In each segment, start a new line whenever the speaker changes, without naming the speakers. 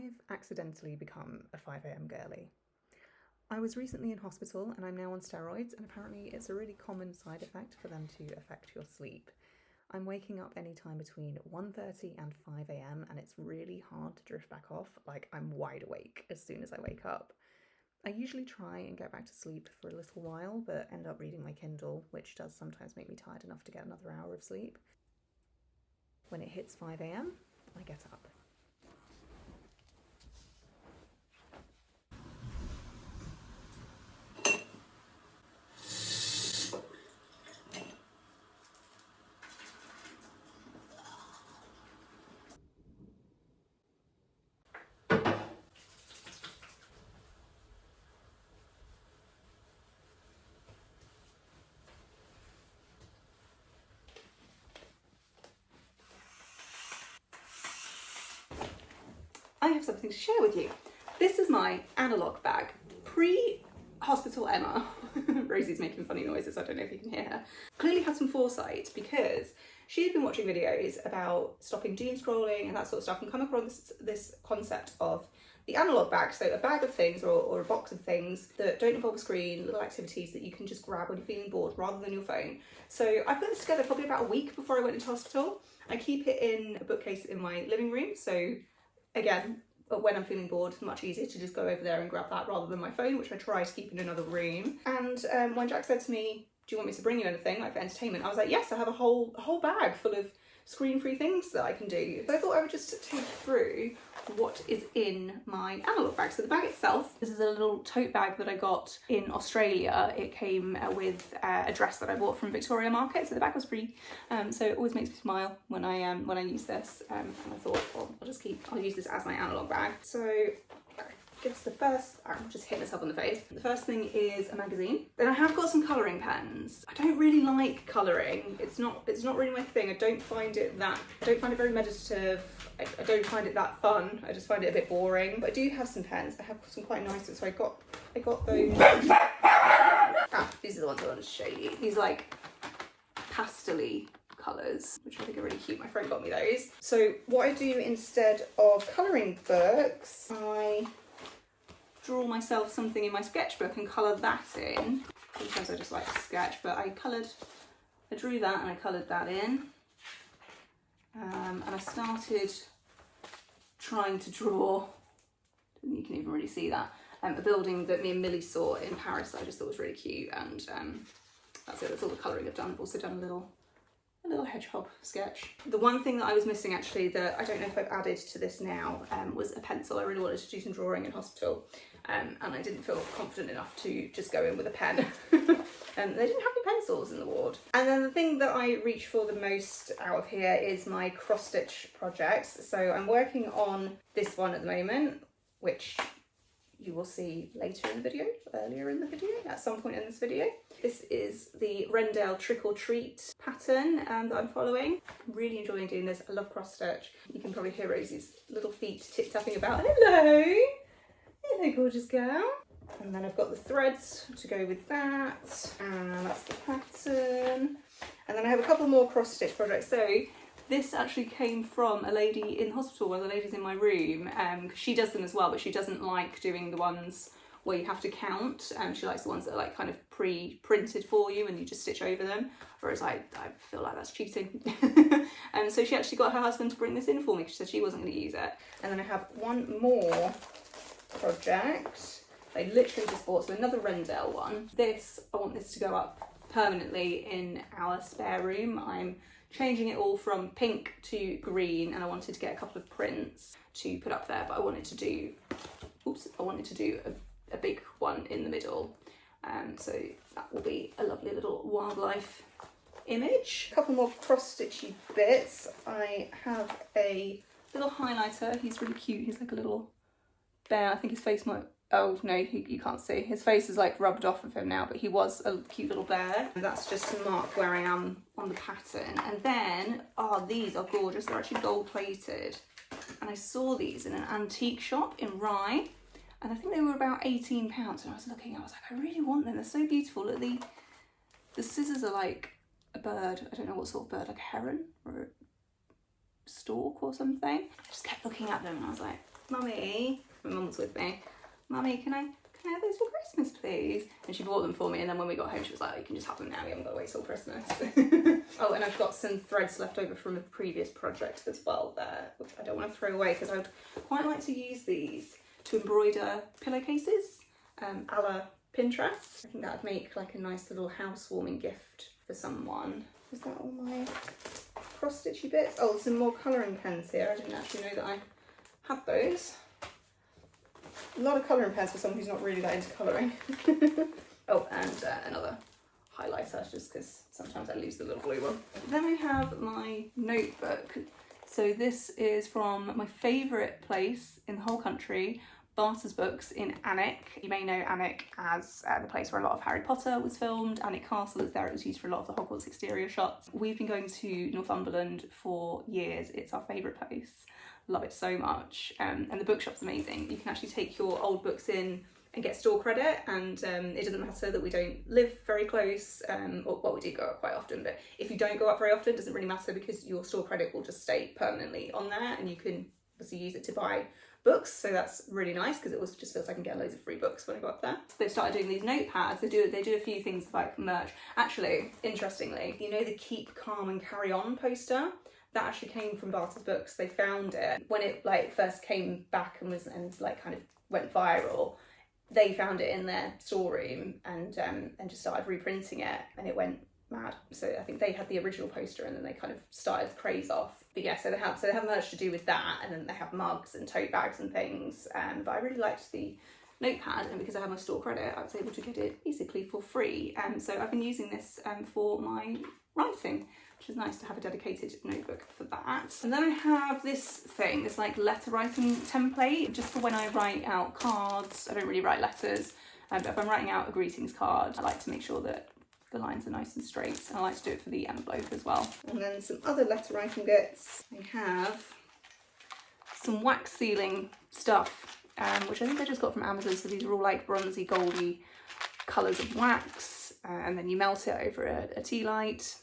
I've accidentally become a 5 a.m. girly. I was recently in hospital and I'm now on steroids, and apparently it's a really common side effect for them to affect your sleep. I'm waking up anytime between 1:30 and 5 a.m. and it's really hard to drift back off. Like, I'm wide awake as soon as I wake up. I usually try and get back to sleep for a little while, but end up reading my Kindle, which does sometimes make me tired enough to get another hour of sleep. When it hits 5 a.m, I get up. I have something to share with you. This is my Analogue bag. Pre-hospital Emma, Rosie's making funny noises, I don't know if you can hear her, clearly had some foresight because she had been watching videos about stopping doom scrolling and that sort of stuff and come across this concept of the Analogue bag. So a bag of things or a box of things that don't involve a screen, little activities that you can just grab when you're feeling bored rather than your phone. So I put this together probably about a week before I went into hospital. I keep it in a bookcase in my living room, so again, when I'm feeling bored, much easier to just go over there and grab that rather than my phone, which I try to keep in another room. And when Jack said to me, do you want me to bring you anything, like for entertainment? I was like, yes, I have a whole bag full of screen-free things that I can do. So I thought I would just take you through what is in my Analogue bag. So the bag itself, this is a little tote bag that I got in Australia. It came with a dress that I bought from Victoria Market, so the bag was free. So it always makes me smile when I use this. And I thought, well, I'll use this as my Analogue bag. So I guess the first, I'm just hitting myself on the face. The first thing is a magazine. Then I have got some colouring pens. I don't really like colouring. It's not really my thing. I don't find it very meditative. I don't find it that fun. I just find it a bit boring. But I do have some pens. I have some quite nice ones. So I got those. These are the ones I wanted to show you. These like pastel-y colours, which I think are really cute. My friend got me those. So what I do instead of colouring books, I draw myself something in my sketchbook and colour that in. Sometimes I just like to sketch, but I drew that and I coloured that in. And I started trying to draw, you can even really see that, a building that me and Millie saw in Paris that I just thought was really cute, and that's it, that's all the colouring I've done. I've also done a little hedgehog sketch. The one thing that I was missing actually, that I don't know if I've added to this now, was a pencil. I really wanted to do some drawing in hospital, and I didn't feel confident enough to just go in with a pen. And they didn't have any pencils in the ward. And then the thing that I reach for the most out of here is my cross-stitch projects. So I'm working on this one at the moment, which you will see later in the video, earlier in the video, at some point in this video. This is the Rendell Trick or Treat pattern that I'm following. I'm really enjoying doing this. I love cross stitch. You can probably hear Rosie's little feet tip-tapping about. Hello! Hello, gorgeous girl. And then I've got the threads to go with that, and that's the pattern. And then I have a couple more cross stitch projects. So this actually came from a lady in hospital, one of the ladies in my room. She does them as well, but she doesn't like doing the ones where you have to count. She likes the ones that are like kind of pre-printed for you and you just stitch over them. Whereas I feel like that's cheating. And so she actually got her husband to bring this in for me because she said she wasn't going to use it. And then I have one more project I literally just bought, so another Rendell one. I want this to go up permanently in our spare room. I'm changing it all from pink to green, and I wanted to get a couple of prints to put up there, but I wanted to do a big one in the middle. So that will be a lovely little wildlife image. A couple more cross-stitchy bits. I have a little highlighter. He's really cute. He's like a little bear. I think his face might... Oh no, you can't see. His face is like rubbed off of him now, but he was a cute little bear. And that's just to mark where I am on the pattern. And then, these are gorgeous. They're actually gold plated. And I saw these in an antique shop in Rye. And I think they were about £18. And I was looking, I was like, I really want them. They're so beautiful. Look, the scissors are like a bird. I don't know what sort of bird, like a heron or a stork or something. I just kept looking at them and I was like, Mummy, my mum was with me, Mummy, can I have those for Christmas, please? And she bought them for me, and then when we got home, she was like, oh, you can just have them now, we haven't got to wait till Christmas. Oh, and I've got some threads left over from a previous project as well there, which I don't want to throw away, because I would quite like to use these to embroider pillowcases, a la Pinterest. I think that would make like a nice little housewarming gift for someone. Is that all my cross-stitchy bits? Oh, some more colouring pens here. I didn't actually know that I had those. A lot of colouring pens for someone who's not really that into colouring. Oh, and another highlighter, just because sometimes I lose the little blue one. Then I have my notebook. So this is from my favourite place in the whole country, Barter's Books in Alnwick. You may know Alnwick as the place where a lot of Harry Potter was filmed. Alnwick Castle is there, it was used for a lot of the Hogwarts exterior shots. We've been going to Northumberland for years. It's our favourite place. Love it so much. And the bookshop's amazing. You can actually take your old books in and get store credit, and it doesn't matter that we don't live very close, or well, we do go up quite often, but if you don't go up very often, it doesn't really matter, because your store credit will just stay permanently on there, and you can obviously use it to buy books. So that's really nice, because it also just feels like I can get loads of free books when I go up there. They've started doing these notepads. They do a few things like merch. Actually, interestingly, you know the Keep Calm and Carry On poster? That actually came from Barter's Books. They found it when it like first came back and like kind of went viral. They found it in their storeroom and just started reprinting it, and it went mad. So I think they had the original poster, and then they kind of started the craze off. But yeah, so they have merch to do with that, and then they have mugs and tote bags and things. But I really liked the notepad, and because I had my store credit, I was able to get it basically for free. So I've been using this for my writing, which is nice to have a dedicated notebook for that. And then I have this thing, this like letter writing template, just for when I write out cards. I don't really write letters, but if I'm writing out a greetings card, I like to make sure that the lines are nice and straight. And I like to do it for the envelope as well. And then some other letter writing bits. I have some wax sealing stuff, which I think I just got from Amazon. So these are all like bronzy, goldy colours of wax, and then you melt it over a tea light,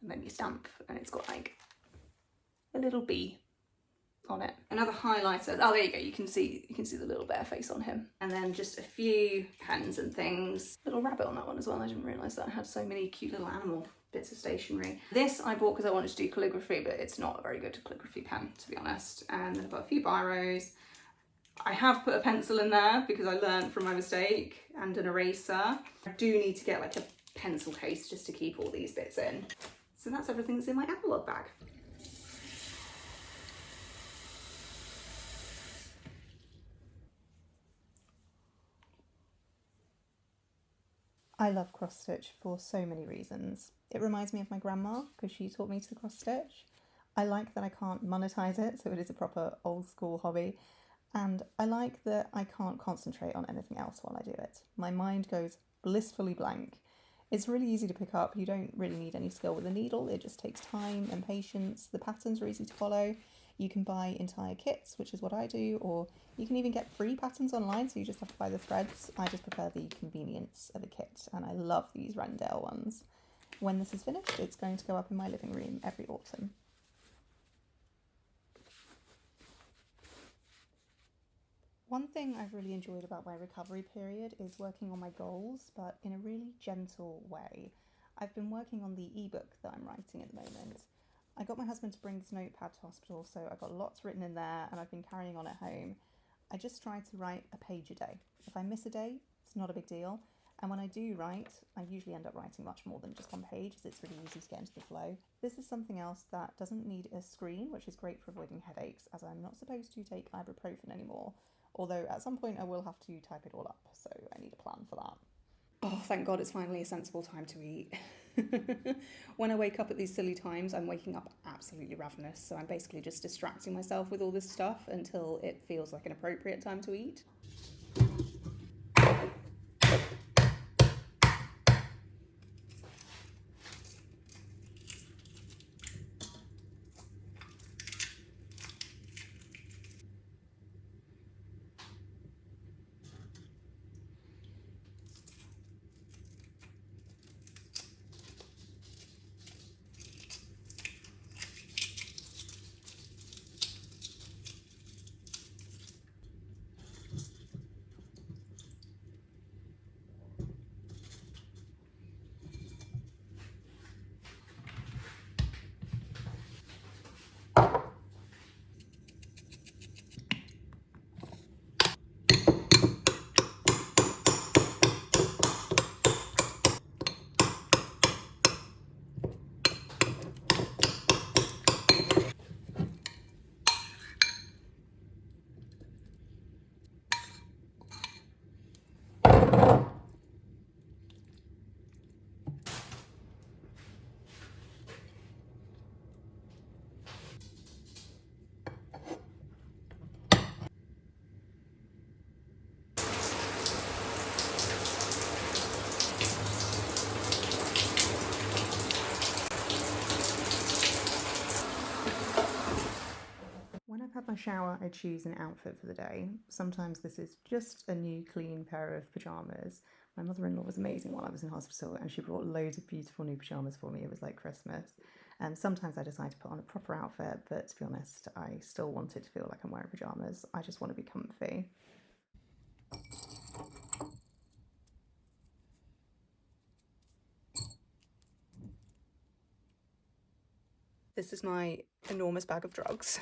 and then you stamp, and it's got like a little bee on it. Another highlighter. Oh, there you go. You can see the little bear face on him. And then just a few pens and things. Little rabbit on that one as well. I didn't realise that I had so many cute little animal bits of stationery. This I bought because I wanted to do calligraphy, but it's not a very good calligraphy pen, to be honest. And then I've got a few biros. I have put a pencil in there because I learned from my mistake, and an eraser. I do need to get like a pencil case just to keep all these bits in. So that's everything that's in my Analogue bag. I love cross stitch for so many reasons. It reminds me of my grandma because she taught me to cross stitch. I like that I can't monetize it, so it is a proper old school hobby. And I like that I can't concentrate on anything else while I do it. My mind goes blissfully blank. It's really easy to pick up. You don't really need any skill with a needle. It just takes time and patience. The patterns are easy to follow. You can buy entire kits, which is what I do, or you can even get free patterns online, so you just have to buy the threads. I just prefer the convenience of a kit, and I love these Rendell ones. When this is finished, it's going to go up in my living room every autumn. One thing I've really enjoyed about my recovery period is working on my goals, but in a really gentle way. I've been working on the ebook that I'm writing at the moment. I got my husband to bring this notepad to hospital, so I've got lots written in there, and I've been carrying on at home. I just try to write a page a day. If I miss a day, it's not a big deal. And when I do write, I usually end up writing much more than just one page, as it's really easy to get into the flow. This is something else that doesn't need a screen, which is great for avoiding headaches, as I'm not supposed to take ibuprofen anymore. Although at some point I will have to type it all up, so I need a plan for that. Oh, thank God it's finally a sensible time to eat. When I wake up at these silly times, I'm waking up absolutely ravenous, so I'm basically just distracting myself with all this stuff until it feels like an appropriate time to eat.
shower, I choose an outfit for the day. Sometimes this is just a new clean pair of pyjamas. My mother-in-law was amazing while I was in hospital, and she brought loads of beautiful new pyjamas for me. It was like Christmas. And sometimes I decide to put on a proper outfit, but to be honest, I still want it to feel like I'm wearing pyjamas. I just want to be comfy. This is my enormous bag of drugs.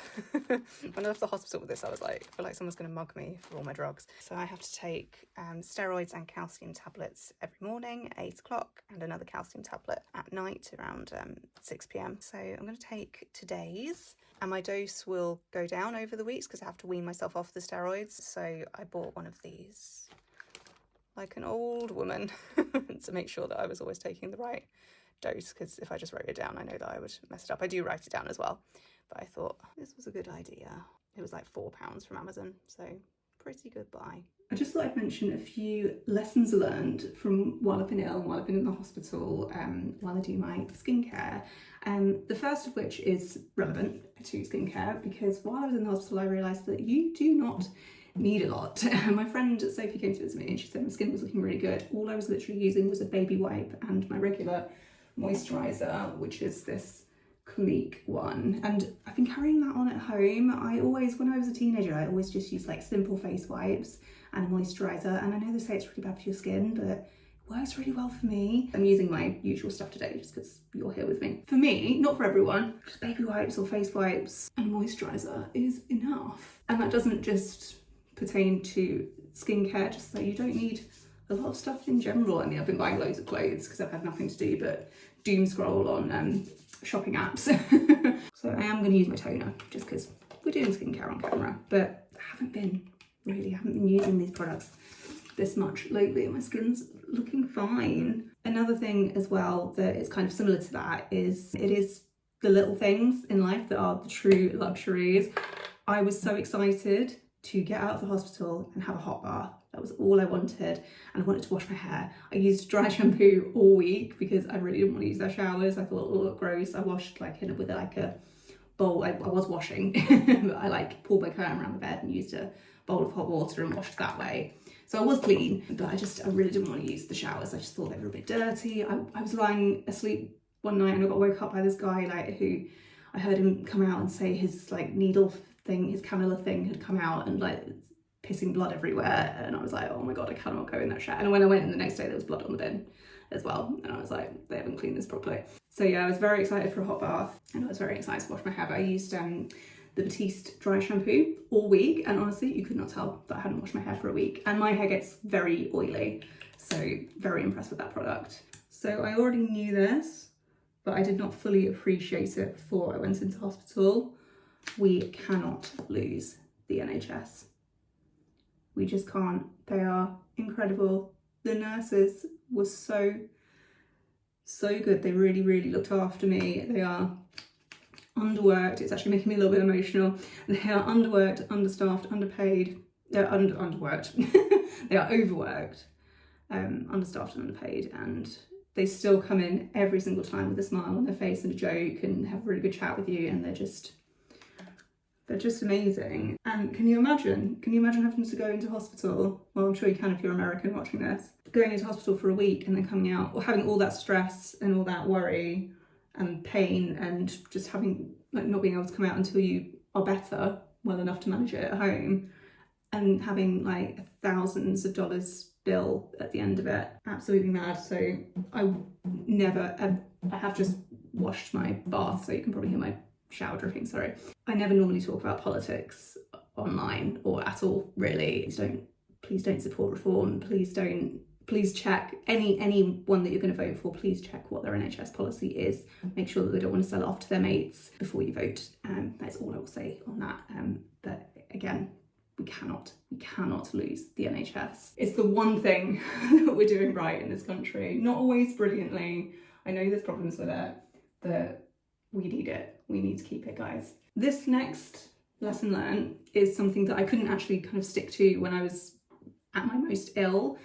When I left the hospital with this, I was like, I feel like someone's going to mug me for all my drugs. So I have to take steroids and calcium tablets every morning at 8 o'clock, and another calcium tablet at night around 6 p.m. So I'm going to take today's, and my dose will go down over the weeks because I have to wean myself off the steroids. So I bought one of these like an old woman to make sure that I was always taking the right dose, because if I just wrote it down, I know that I would mess it up. I do write it down as well, but I thought this was a good idea. It was like £4 from Amazon, so pretty good buy. I just thought I'd mention a few lessons learned from while I've been ill, while I've been in the hospital, while I do my skincare. The first of which is relevant to skincare, because while I was in the hospital, I realised that you do not need a lot. My friend Sophie came to visit me and she said my skin was looking really good. All I was literally using was a baby wipe and my regular moisturiser, which is this Clinique one, and I've been carrying that on at home. When I was a teenager, I always just used like simple face wipes and a moisturiser, and I know they say it's really bad for your skin, but it works really well for me. I'm using my usual stuff today just because you're here with me. For me, not for everyone, just baby wipes or face wipes and moisturiser is enough. And that doesn't just pertain to skincare, just that you don't need a lot of stuff in general. I mean, I've been buying loads of clothes because I've had nothing to do but doom scroll on shopping apps. So I am going to use my toner just because we're doing skincare on camera, but I haven't been using these products this much lately, and my skin's looking fine. Another thing as well that is kind of similar to that is it is the little things in life that are the true luxuries. I was so excited to get out of the hospital and have a hot bath. That was all I wanted, and I wanted to wash my hair. I used dry shampoo all week because I really didn't want to use their showers. I thought it looked gross. I washed with like a bowl. I was washing, but I like pulled my curtain around the bed and used a bowl of hot water and washed that way. So I was clean, but I really didn't want to use the showers. I just thought they were a bit dirty. I was lying asleep one night and I got woke up by this guy who I heard him come out and say his needle thing, his cannula thing had come out and pissing blood everywhere, and I was like, oh my god, I cannot go in that shower. And when I went in the next day, there was blood on the bin as well, and I was like, they haven't cleaned this properly. So yeah, I was very excited for a hot bath, and I was very excited to wash my hair. But I used the Batiste dry shampoo all week, and honestly, you could not tell that I hadn't washed my hair for a week. And my hair gets very oily, so very impressed with that product. So I already knew this, but I did not fully appreciate it before I went into hospital. We cannot lose the NHS. We just can't. They are incredible. The nurses were so good. They really, really looked after me. They are underworked. It's actually making me a little bit emotional. They are underworked, understaffed, underpaid. They're underworked. They are overworked, understaffed and underpaid, and they still come in every single time with a smile on their face and a joke and have a really good chat with you, and they're just amazing. And can you imagine having to go into hospital? Well, I'm sure you can if you're American watching this. Going into hospital for a week and then coming out, or having all that stress and all that worry and pain, and just having not being able to come out until you are better, well enough to manage it at home, and having thousands of dollars bill at the end of it. Absolutely mad. So I have just washed my bath, so you can probably hear my shower dripping, sorry. I never normally talk about politics online or at all, really. Please don't support reform. Please check anyone that you're going to vote for. Please check what their NHS policy is. Make sure that they don't want to sell it off to their mates before you vote. That's all I will say on that. But again, we cannot lose the NHS. It's the one thing that we're doing right in this country. Not always brilliantly. I know there's problems with it, but we need it. We need to keep it, guys. This next lesson learned is something that I couldn't actually kind of stick to when I was at my most ill,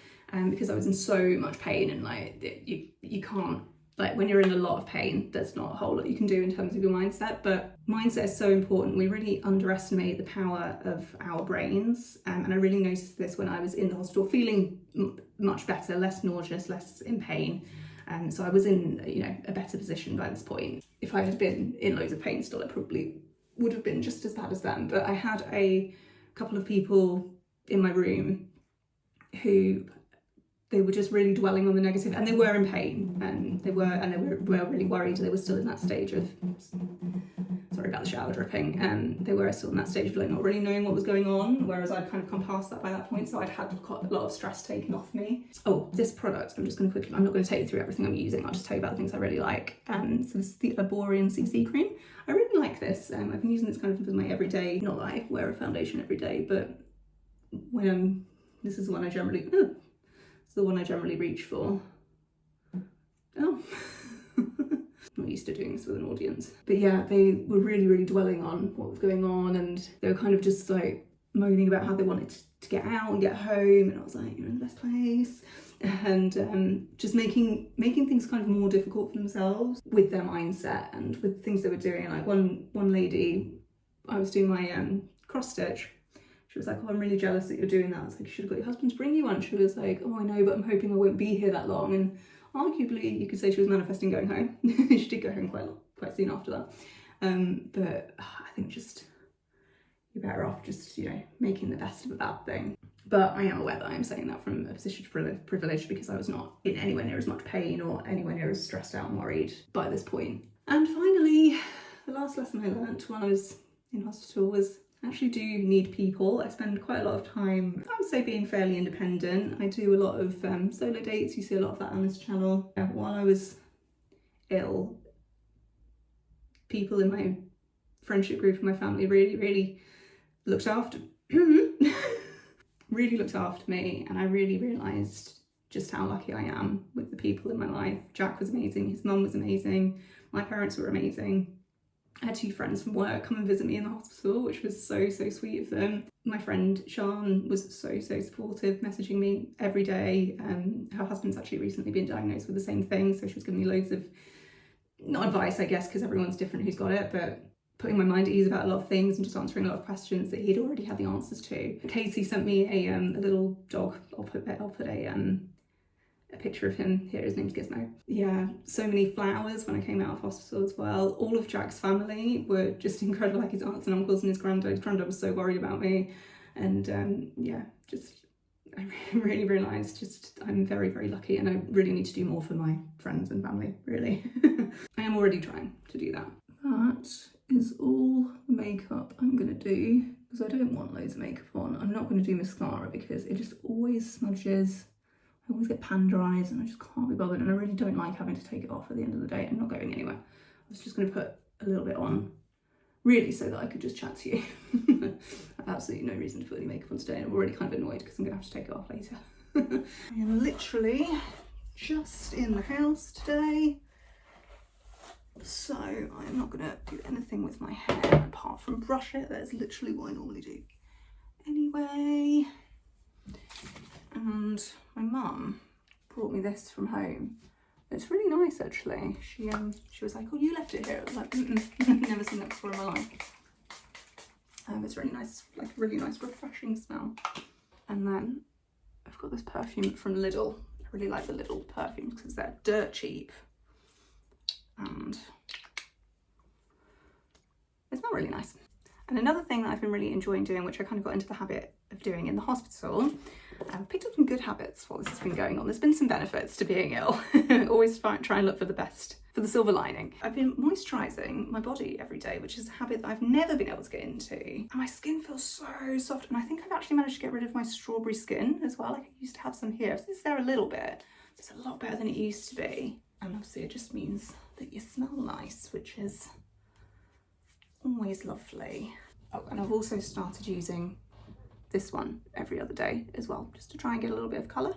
because I was in so much pain, and you can't
like when you're in a lot of pain, there's not a whole lot you can do in terms of your mindset, but mindset is so important. We really underestimate the power of our brains, and I really noticed this when I was in the hospital, feeling much better, less nauseous, less in pain. So I was in, you know, a better position by this point. If I had been in loads of pain still, it probably would have been just as bad as them. But I had a couple of people in my room who, they were just really dwelling on the negative, and they were in pain, and they were really worried. They were still in that stage of, sorry about the shower dripping, they were still in that stage of like not really knowing what was going on, whereas I'd kind of come past that by that point, so I'd had quite a lot of stress taken off me. Oh, this product, I'm just going to quickly, I'm not going to take you through everything I'm using, I'll just tell you about the things I really like. So this is the Arborian CC cream. I really like this. I've been using this kind of as my everyday, not that I wear a foundation every day, but when this is the one I generally, it's the one I generally reach for. Oh. Not used to doing this with an audience. But yeah, they were really dwelling on what was going on, and they were kind of just like moaning about how they wanted to get out and get home, and I was like, you're in the best place. And just making things kind of more difficult for themselves with their mindset and with things they were doing. Like one lady, I was doing my cross stitch. She was like, oh, I'm really jealous that you're doing that. I was like, you should have got your husband to bring you one. She was like, oh, I know, but I'm hoping I won't be here that long. And arguably, you could say she was manifesting going home. She did go home quite soon after that. But I think just, you're better off just, you know, making the best of a bad thing. But I am aware that I am saying that from a position of privilege, because I was not in anywhere near as much pain or anywhere near as stressed out and worried by this point. And finally, the last lesson I learned when I was in hospital was I actually do need people. I spend quite a lot of time, I would say, being fairly independent. I do a lot of solo dates. You see a lot of that on this channel. While I was ill, people in my friendship group and my family really looked after really looked after me, and I really realised just how lucky I am with the people in my life. Jack was amazing, his mum was amazing, my parents were amazing. I had 2 friends from work come and visit me in the hospital, which was so sweet of them. My friend Sian was so supportive, messaging me every day. Her husband's actually recently been diagnosed with the same thing, so she was giving me loads of, not advice I guess, because everyone's different who's got it, but putting my mind at ease about a lot of things and just answering a lot of questions that he'd already had the answers to. Casey sent me a little dog. I'll put a picture of him here. His name's Gizmo. Yeah, so many flowers when I came out of hospital as well. All of Jack's family were just incredible, like his aunts and uncles and his granddad. His granddad was so worried about me, and yeah, just I really realised just I'm very lucky, and I really need to do more for my friends and family, really. I am already trying to do that. That is all the makeup I'm gonna do, because I don't want loads of makeup on. I'm not gonna do mascara because it just always smudges. I always get panda eyes and I just can't be bothered, and I really don't like having to take it off at the end of the day. I'm not going anywhere. I was just gonna put a little bit on, really so that I could just chat to you. I have absolutely no reason to put any makeup on today, and I'm already kind of annoyed because I'm gonna have to take it off later. I am literally just in the house today, so I'm not gonna do anything with my hair apart from brush it. That is literally what I normally do anyway. And my mum brought me this from home. It's really nice actually. She was like, oh, you left it here. I was like, never seen that before in my life. It's really nice, like a really nice refreshing smell. And then I've got this perfume from Lidl. I really like the Lidl perfumes because they're dirt cheap. And they smell really nice. And another thing that I've been really enjoying doing, which I kind of got into the habit of doing in the hospital, I've picked up some good habits while this has been going on. There's been some benefits to being ill. Always try and look for the best, for the silver lining. I've been moisturising my body every day, which is a habit that I've never been able to get into. And my skin feels so soft. And I think I've actually managed to get rid of my strawberry skin as well. Like I used to have some here. So it's there a little bit. It's a lot better than it used to be. And obviously it just means that you smell nice, which is always lovely. Oh, and I've also started using this one every other day as well, just to try and get a little bit of colour.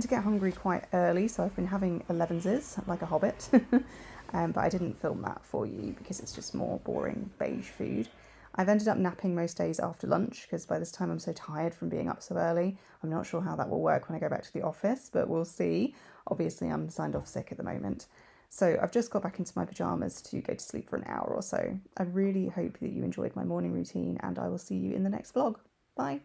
tend to get hungry quite early, so I've been having 11s like a hobbit. But I didn't film that for you because it's just more boring beige food. I've ended up napping most days after lunch because by this time I'm so tired from being up so early. I'm not sure how that will work when I go back to the office, but we'll see. Obviously, I'm signed off sick at the moment. So I've just got back into my pyjamas to go to sleep for an hour or so. I really hope that you enjoyed my morning routine, and I will see you in the next vlog. Bye.